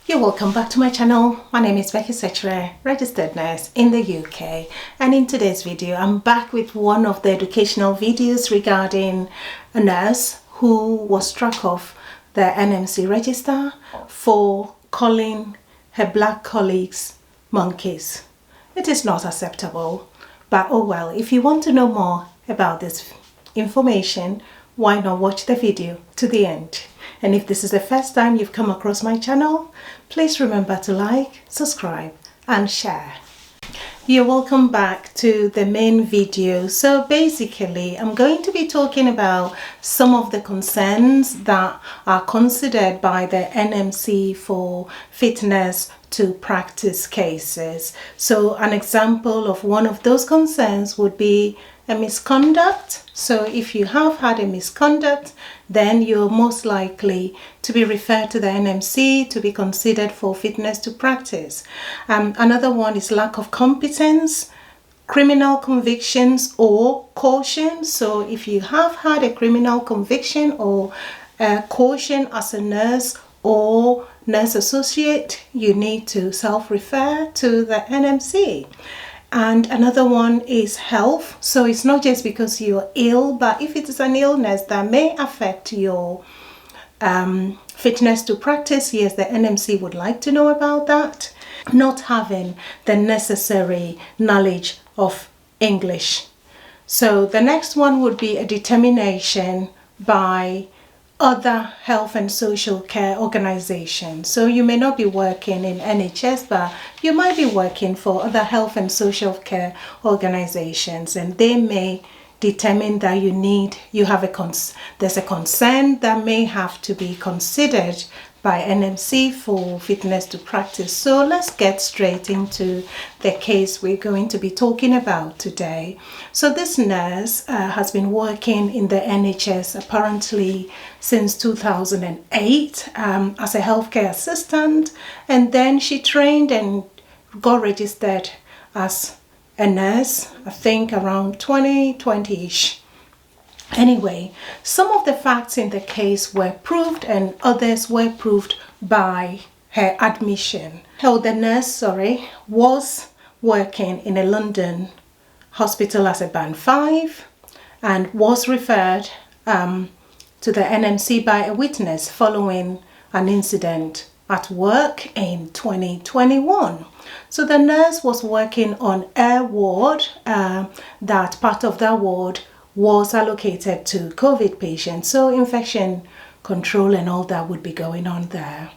You're welcome back to my channel. My name is Becky Sechere, registered nurse in the UK, and in today's video I'm back with one of the educational videos regarding a nurse who was struck off the NMC register for calling her black colleagues monkeys. It is not acceptable, but oh well. If you want to know more about this information, why not watch the video to the end? And if this is the first time you've come across my channel, please remember to like, subscribe and share. You're welcome back to the main video. So basically, I'm going to be talking about some of the concerns that are considered by the NMC for fitness to practice cases. So an example of one of those concerns would be a misconduct. So if you have had a misconduct, then you're most likely to be referred to the NMC to be considered for fitness to practice. Another one is lack of competence, criminal convictions or caution. So if you have had a criminal conviction or caution as a nurse or nurse associate, you need to self-refer to the NMC. And another one is health. So it's not just because you're ill, but if it is an illness that may affect your fitness to practice, yes, the NMC would like to know about that. Not having the necessary knowledge of English. So the next one would be a determination by other health and social care organizations. So you may not be working in NHS, but you might be working for other health and social care organizations, and they may determine that there's a concern that may have to be considered by NMC for fitness to practice. So let's get straight into the case we're going to be talking about today. So this nurse has been working in the NHS apparently since 2008 as a healthcare assistant, and then she trained and got registered as a nurse, I think around 2020-ish. Anyway, some of the facts in the case were proved and others were proved by her admission. The nurse, was working in a London hospital as a band 5 and was referred to the NMC by a witness following an incident at work in 2021. So the nurse was working on a ward, that part of that ward was allocated to COVID patients, so infection control and all that would be going on there.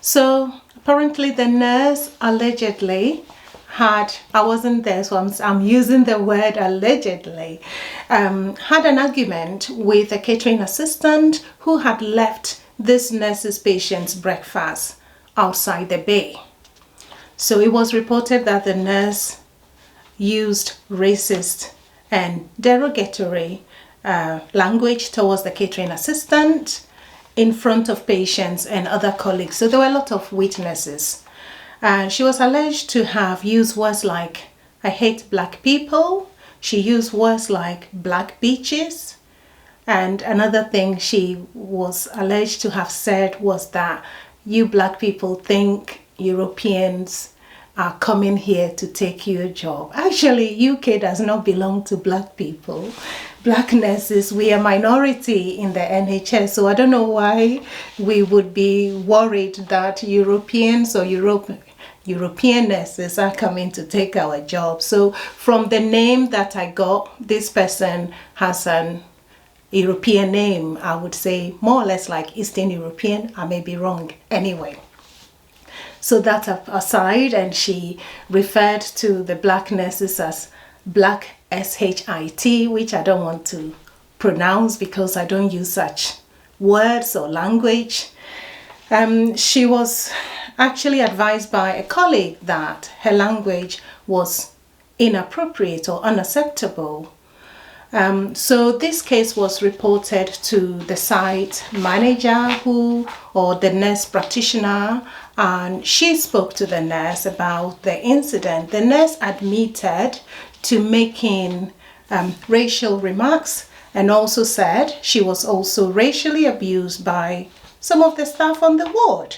So apparently the nurse allegedly had, I wasn't there, so I'm using the word allegedly, had an argument with a catering assistant who had left this nurse's patient's breakfast outside the bay. So it was reported that the nurse used racist and derogatory language towards the catering assistant in front of patients and other colleagues. So there were a lot of witnesses. She was alleged to have used words like, "I hate black people." She used words like "black beaches." And another thing she was alleged to have said was that you black people think Europeans are coming here to take your job. Actually, UK does not belong to black people. Black nurses, we are minority in the NHS, so I don't know why we would be worried that Europeans or European nurses are coming to take our job. So from the name that I got, this person has an European name. I would say more or less like Eastern European. I may be wrong. Anyway. So that aside, and she referred to the black nurses as black SHIT, which I don't want to pronounce because I don't use such words or language. She was actually advised by a colleague that her language was inappropriate or unacceptable. So this case was reported to the site manager or the nurse practitioner, and she spoke to the nurse about the incident. The nurse admitted to making racial remarks and also said she was also racially abused by some of the staff on the ward.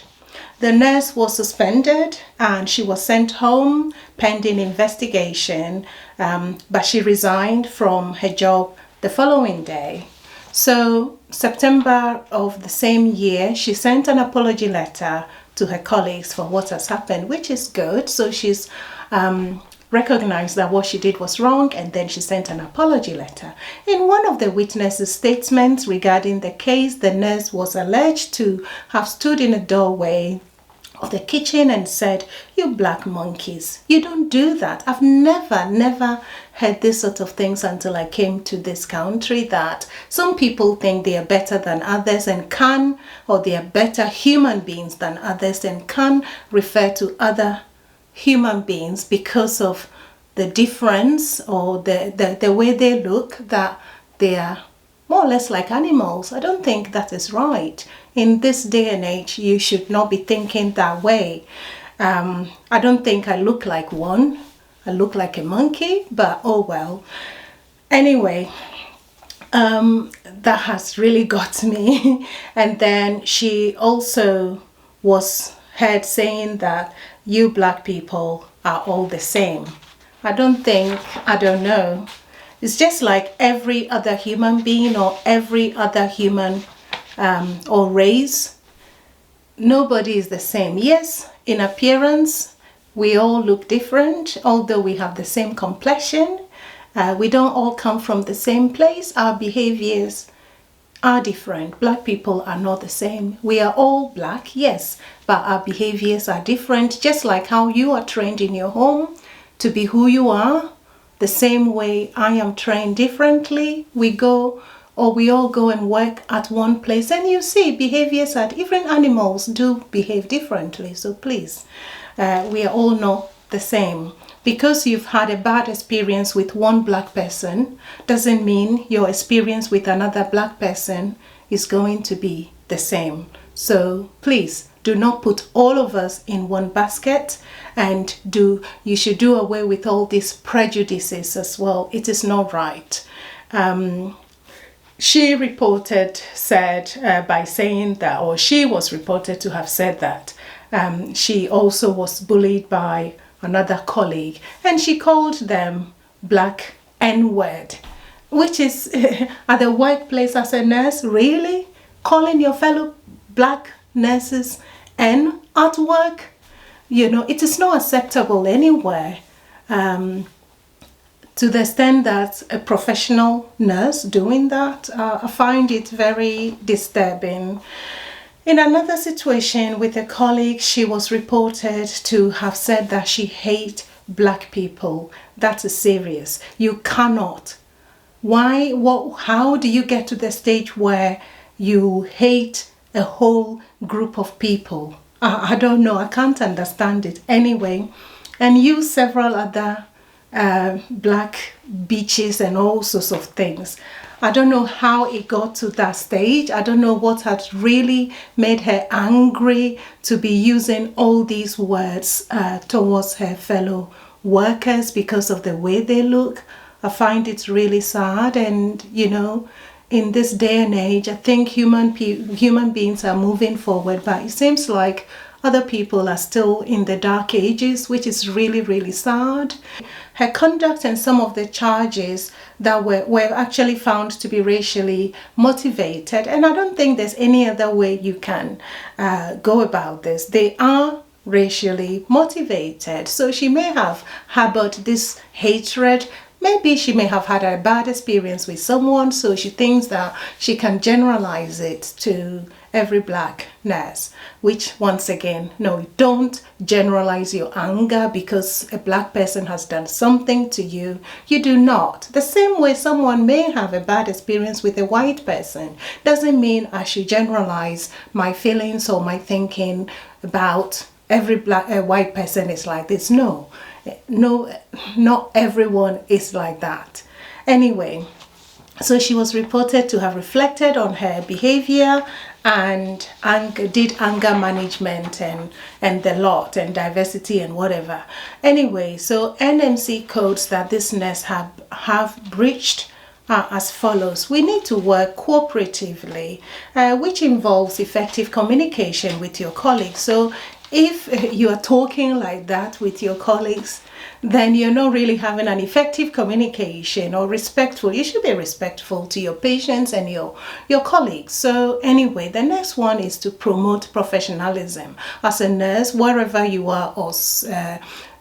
The nurse was suspended and she was sent home pending investigation, but she resigned from her job the following day. So September of the same year, she sent an apology letter to her colleagues for what has happened, which is good. So she's recognized that what she did was wrong, and then she sent an apology letter. In one of the witnesses' statements regarding the case, the nurse was alleged to have stood in a doorway of the kitchen and said, "You black monkeys, you don't do that." I've never heard this sort of things until I came to this country, that some people think they are better than others and can, or they are better human beings than others and can refer to other human beings because of the difference or the way they look, that they are more or less like animals. I don't think that is right. In this day and age, you should not be thinking that way. I don't think I look like one. I look like a monkey, but oh well. Anyway, that has really got me. And then she also was heard saying that you black people are all the same. I don't know. It's just like every other human being or every other human or race. Nobody is the same. Yes, in appearance, we all look different, although we have the same complexion. We don't all come from the same place. Our behaviors are different. Black people are not the same. We are all black, yes, but our behaviors are different, just like how you are trained in your home to be who you are. The same way I am trained differently. We all go and work at one place, and you see behaviors are different. Animals do behave differently. So please, we are all not the same. Because you've had a bad experience with one black person doesn't mean your experience with another black person is going to be the same. So please do not put all of us in one basket, and you should do away with all these prejudices as well. It is not right. She said by saying that, or she was reported to have said that she also was bullied by another colleague, and she called them black N-word, which is at the workplace as a nurse, really? Calling your fellow black nurses N at work? You know, it is not acceptable anywhere. To the extent that a professional nurse doing that, I find it very disturbing. In another situation with a colleague, she was reported to have said that she hates black people. That is serious. You cannot. Why? How do you get to the stage where you hate a whole group of people? I don't know. I can't understand it. Anyway, and use several other black beaches and all sorts of things. I don't know how it got to that stage. I don't know what had really made her angry to be using all these words towards her fellow workers because of the way they look. I find it really sad, and you know, in this day and age, I think human beings are moving forward, but it seems like other people are still in the dark ages, which is really, really sad. Her conduct and some of the charges that were actually found to be racially motivated, and I don't think there's any other way you can go about this. They are racially motivated. So she may have harbored this hatred. Maybe she may have had a bad experience with someone, so she thinks that she can generalize it to every black nurse, which once again, no, don't generalize your anger because a black person has done something to you. You do not. The same way someone may have a bad experience with a white person doesn't mean I should generalize my feelings or my thinking about every white person is like this. No, not everyone is like that. Anyway, so she was reported to have reflected on her behavior and did anger management and the lot and diversity and whatever. Anyway, so NMC codes that this nurse have breached are as follows. We need to work cooperatively, which involves effective communication with your colleagues. So if you are talking like that with your colleagues, then you're not really having an effective communication or respectful. You should be respectful to your patients and your colleagues. So anyway, the next one is to promote professionalism. As a nurse, wherever you are, or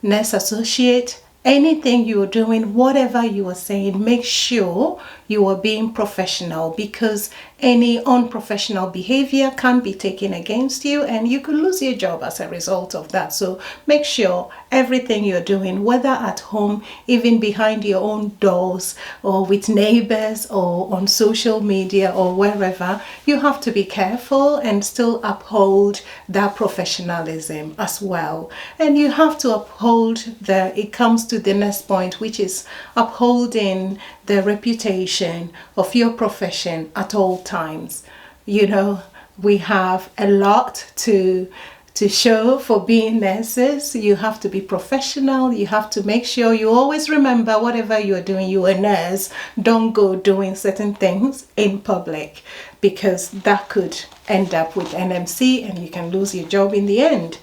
nurse associate, anything you're doing, whatever you are saying, make sure you are being professional, because any unprofessional behavior can be taken against you and you could lose your job as a result of that. So make sure everything you're doing, whether at home, even behind your own doors, or with neighbors, or on social media, or wherever, you have to be careful and still uphold that professionalism as well. And you have to uphold it comes to the next point, which is upholding the reputation of your profession at all times. You know, we have a lot to show for being nurses. You have to be professional. You have to make sure you always remember, whatever you're doing, you're a nurse. Don't go doing certain things in public, because that could end up with NMC and you can lose your job in the end.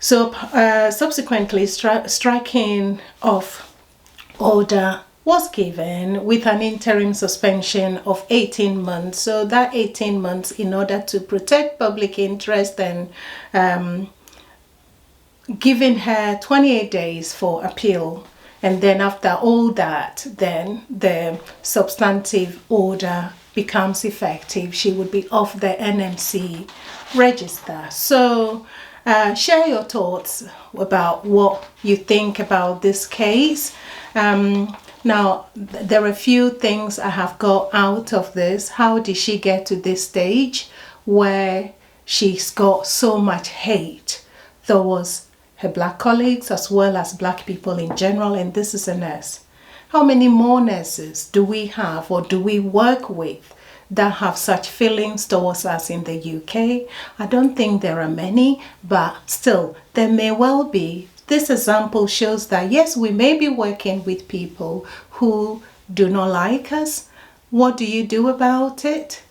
So subsequently, striking of order was given with an interim suspension of 18 months. So that 18 months, in order to protect public interest, and giving her 28 days for appeal. And then after all that, then the substantive order becomes effective. She would be off the NMC register. So share your thoughts about what you think about this case. Now, there are a few things I have got out of this. How did she get to this stage where she's got so much hate towards her black colleagues as well as black people in general? And this is a nurse. How many more nurses do we have, or do we work with, that have such feelings towards us in the UK? I don't think there are many, but still, there may well be. This example shows that yes, we may be working with people who do not like us. What do you do about it?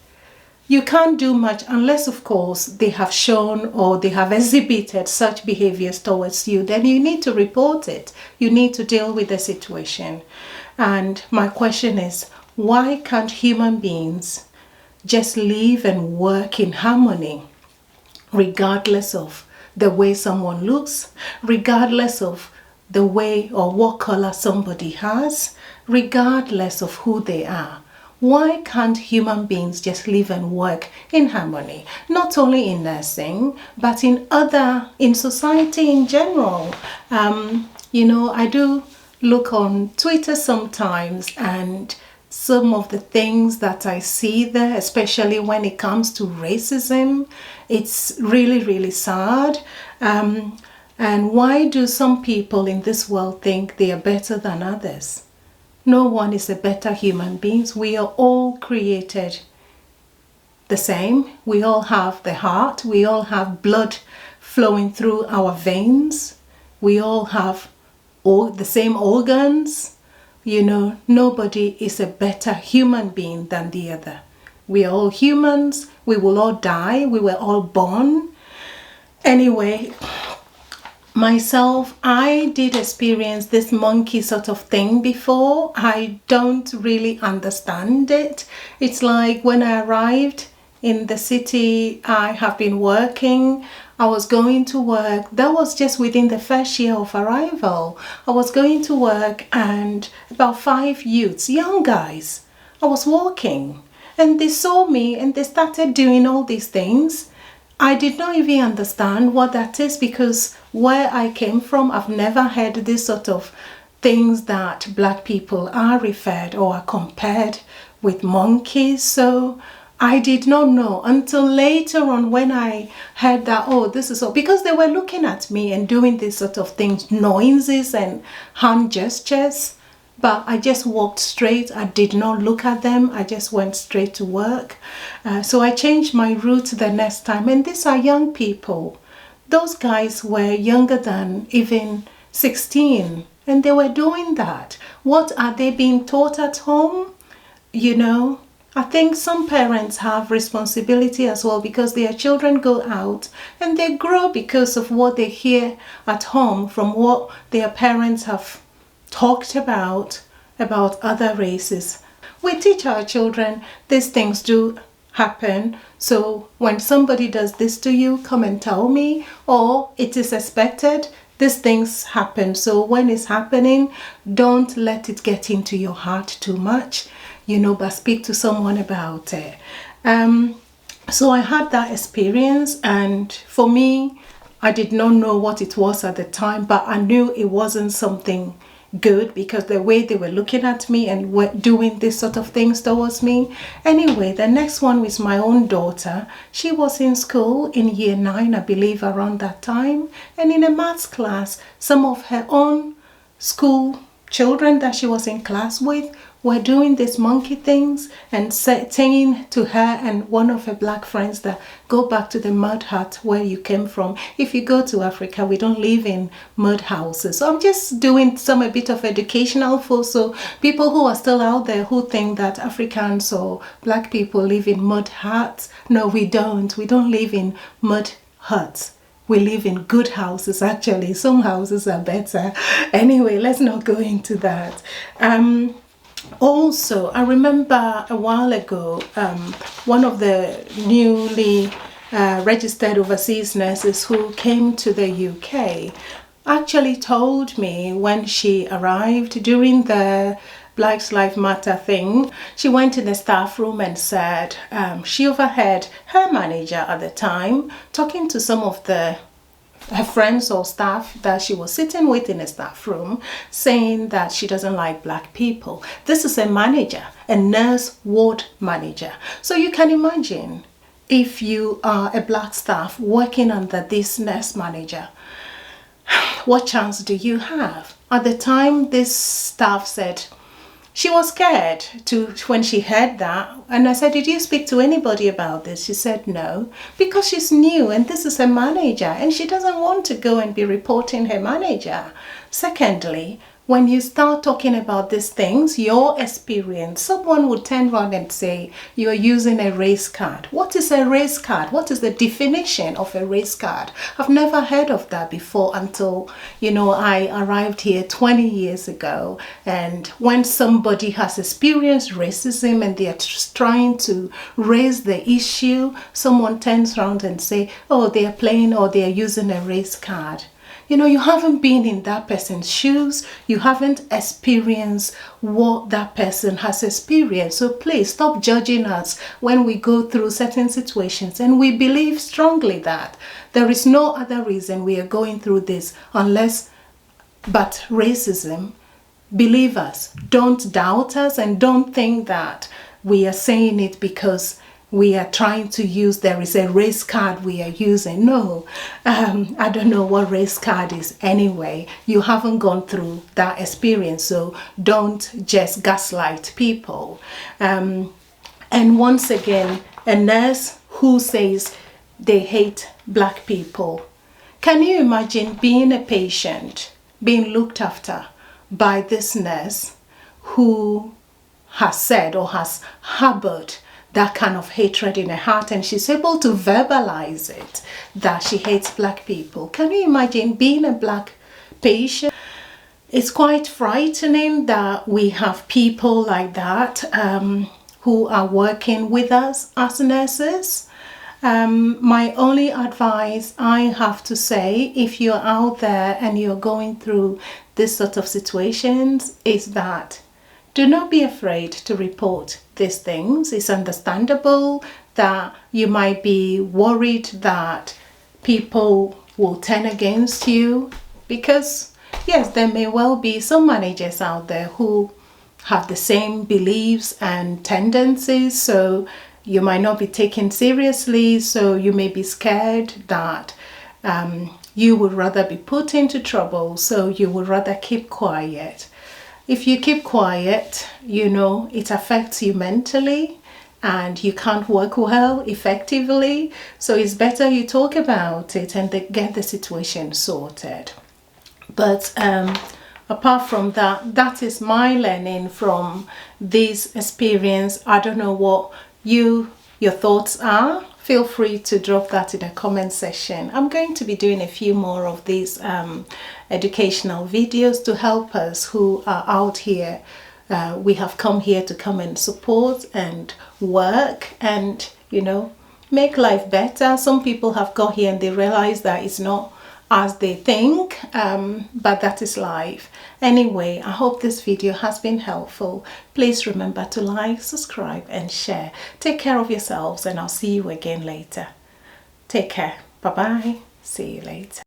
You can't do much unless, of course, they have shown or they have exhibited such behaviors towards you. Then you need to report it. You need to deal with the situation. And my question is, why can't human beings just live and work in harmony, regardless of the way someone looks, regardless of the way or what color somebody has, regardless of who they are? Why can't human beings just live and work in harmony? Not only in nursing, but in society in general. You know, I do look on Twitter sometimes, and some of the things that I see there, especially when it comes to racism, it's really, really sad. And why do some people in this world think they are better than others? No one is a better human being. We are all created the same. We all have the heart. We all have blood flowing through our veins. We all have all the same organs. You know, nobody is a better human being than the other. We are all humans. We will all die. We were all born. Anyway, myself, I did experience this monkey sort of thing before. I don't really understand it. It's like when I arrived in the city, I have been working. I was going to work. That was just within the first year of arrival. I was going to work, and about 5 youths, young guys, I was walking, and they saw me and they started doing all these things. I did not even understand what that is, because where I came from, I've never heard this sort of things that black people are referred or are compared with monkeys. So I did not know until later on when I heard that, oh, this is all, because they were looking at me and doing this sort of things, noises and hand gestures. But I just walked straight. I did not look at them. I just went straight to work. So I changed my route the next time. And these are young people. Those guys were younger than even 16. And they were doing that. What are they being taught at home? you know, I think some parents have responsibility as well, because their children go out and they grow because of what they hear at home from what their parents have talked about other races. We teach our children these things do happen, so when somebody does this to you, come and tell me, or it is expected, these things happen. So when it's happening, don't let it get into your heart too much, you know, but speak to someone about it. So I had that experience, and for me, I did not know what it was at the time, but I knew it wasn't something good, because the way they were looking at me and were doing this sort of things towards me. Anyway, the next one was my own daughter. She was in school in year 9, I believe, around that time, and in a maths class, some of her own school children that she was in class with were doing these monkey things and saying to her and one of her black friends that, go back to the mud hut where you came from. If you go to Africa, we don't live in mud houses. So I'm just doing a bit of educational for so people who are still out there who think that Africans or black people live in mud huts. No, we don't. We don't live in mud huts. We live in good houses, actually. Some houses are better. Anyway, let's not go into that. Also, I remember a while ago, one of the newly registered overseas nurses who came to the UK actually told me when she arrived during the Black Lives Matter thing, she went in the staff room and said she overheard her manager at the time talking to some of her friends or staff that she was sitting with in a staff room, saying that she doesn't like black people. This is a manager, a nurse ward manager. So you can imagine if you are a black staff working under this nurse manager, what chance do you have? At the time, this staff said she was scared when she heard that. And I said, did you speak to anybody about this? She said no, because she's new and this is her manager and she doesn't want to go and be reporting her manager. Secondly, when you start talking about these things, your experience, someone would turn around and say, you're using a race card. What is a race card? What is the definition of a race card? I've never heard of that before until, you know, I arrived here 20 years ago. And when somebody has experienced racism and they are trying to raise the issue, someone turns around and say, oh, they are playing or they are using a race card. You know, you haven't been in that person's shoes. You haven't experienced what that person has experienced. So please stop judging us when we go through certain situations. And we believe strongly that there is no other reason we are going through this but racism. Believe us. Don't doubt us and don't think that we are saying it because we are trying to use, there is a race card we are using. No, I don't know what race card is anyway. You haven't gone through that experience, so don't just gaslight people. And once again, a nurse who says they hate black people. Can you imagine being a patient, being looked after by this nurse who has said or has harbored that kind of hatred in her heart, and she's able to verbalize it, that she hates black people? Can you imagine being a black patient? It's quite frightening that we have people like that who are working with us as nurses. My only advice I have to say, if you're out there and you're going through this sort of situations, is that do not be afraid to report these things. It's understandable that you might be worried that people will turn against you, because yes, there may well be some managers out there who have the same beliefs and tendencies, so you might not be taken seriously, so you may be scared that you would rather be put into trouble, so you would rather keep quiet. If you keep quiet, you know, it affects you mentally and you can't work well, effectively. So it's better you talk about it and get the situation sorted. But apart from that, that is my learning from this experience. I don't know what your thoughts are. Feel free to drop that in the comment section. I'm going to be doing a few more of these educational videos to help us who are out here. We have come here to come and support and work and, you know, make life better. Some people have got here and they realize that it's not as they think, but that is life. Anyway, I hope this video has been helpful. Please remember to like, subscribe and share. Take care of yourselves and I'll see you again later. Take care. Bye bye. See you later.